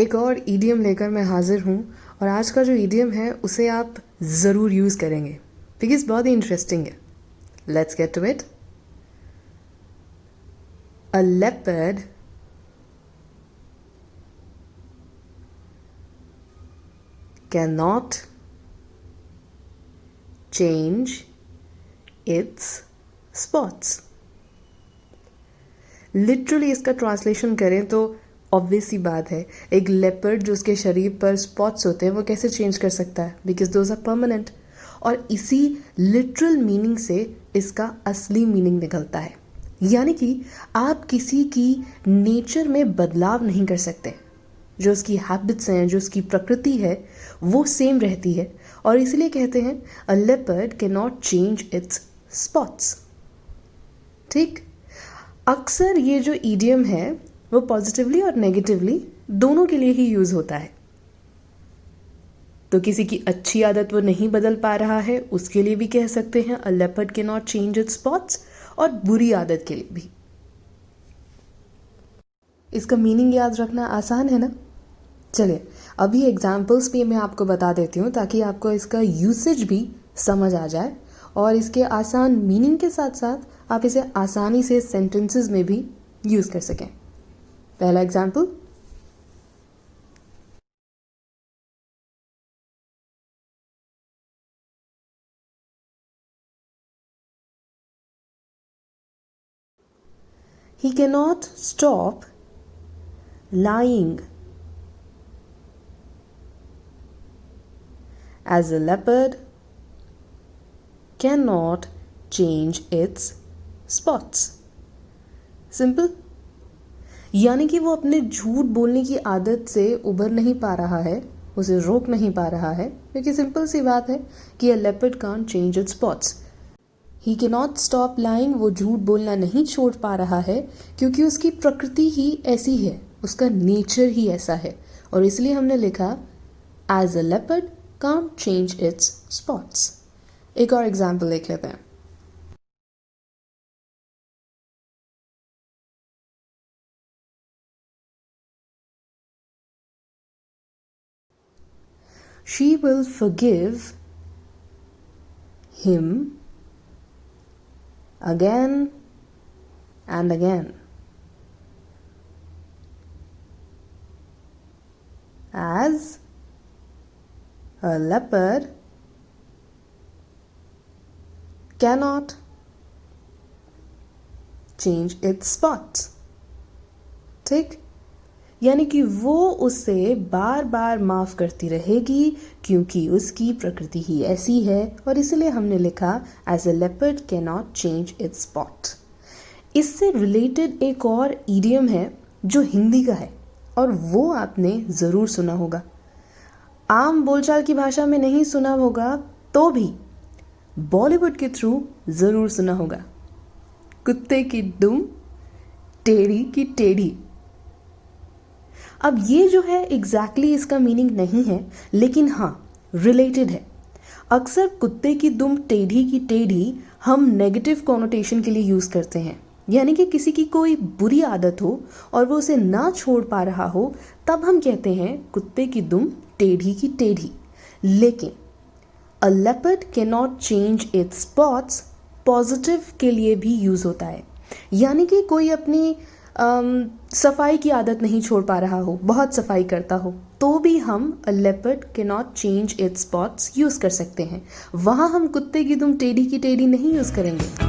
एक और ईडियम लेकर मैं हाजिर हूँ और आज का जो ईडियम है उसे आप ज़रूर यूज़ करेंगे बिकॉज बहुत ही इंटरेस्टिंग है. Let's get to it. A leopard can not change its spots. Literally इसका ट्रांसलेशन करें तो ऑब्वियस ही बात है, एक लेपर्ड जो उसके शरीर पर स्पॉट्स होते हैं वो कैसे चेंज कर सकता है, बिकॉज दोज आर परमानेंट. और इसी लिटरल मीनिंग से इसका असली मीनिंग निकलता है, यानी कि आप किसी की नेचर में बदलाव नहीं कर सकते. जो उसकी हैबिट्स हैं, जो उसकी प्रकृति है वो सेम रहती है. और इसलिए कहते हैं अ leopard can not change its spots. ठीक. अक्सर ये जो ईडियम है वो पॉजिटिवली और नेगेटिवली दोनों के लिए ही यूज़ होता है. तो किसी की अच्छी आदत वो नहीं बदल पा रहा है उसके लिए भी कह सकते हैं अ leopard can not change its spots, और बुरी आदत के लिए भी. इसका मीनिंग याद रखना आसान है ना. चलिए अभी एग्जाम्पल्स भी मैं आपको बता देती हूँ ताकि आपको इसका यूसेज भी समझ आ जाए और इसके आसान मीनिंग के साथ साथ आप इसे आसानी से सेंटेंसेस में भी यूज़ कर सकें. पहला example. He cannot stop lying. As a leopard cannot change its spots. Simple. यानी कि वो अपने झूठ बोलने की आदत से उबर नहीं पा रहा है, उसे रोक नहीं पा रहा है, क्योंकि सिंपल सी बात है कि a leopard can't change its spots. He can not stop lying, वो झूठ बोलना नहीं छोड़ पा रहा है क्योंकि उसकी प्रकृति ही ऐसी है, उसका नेचर ही ऐसा है. और इसलिए हमने लिखा as a leopard can't change its spots. एक और एग्जाम्पल देख लेते हैं. She will forgive him again and again. As a leopard cannot change its spots. ठीक. यानी कि वो उसे बार बार माफ़ करती रहेगी क्योंकि उसकी प्रकृति ही ऐसी है, और इसलिए हमने लिखा as a leopard can not change its spot. इससे रिलेटेड एक और ईडियम है जो हिंदी का है और वो आपने ज़रूर सुना होगा. आम बोलचाल की भाषा में नहीं सुना होगा तो भी बॉलीवुड के थ्रू ज़रूर सुना होगा. कुत्ते की दुम टेढ़ी की टेढ़ी. अब ये जो है एग्जैक्टली इसका मीनिंग नहीं है, लेकिन हाँ रिलेटेड है. अक्सर कुत्ते की दुम टेढ़ी की टेढ़ी हम नेगेटिव कॉनोटेशन के लिए यूज़ करते हैं, यानी कि किसी की कोई बुरी आदत हो और वो उसे ना छोड़ पा रहा हो तब हम कहते हैं कुत्ते की दुम टेढ़ी की टेढ़ी. लेकिन अ leopard can not change its spots positive के लिए भी यूज़ होता है, यानी कि कोई अपनी सफाई की आदत नहीं छोड़ पा रहा हो, बहुत सफाई करता हो, तो भी हम अ leopard can not change its spots use कर सकते हैं. वहाँ हम कुत्ते की दुम टेढ़ी की टेढ़ी नहीं यूज़ करेंगे.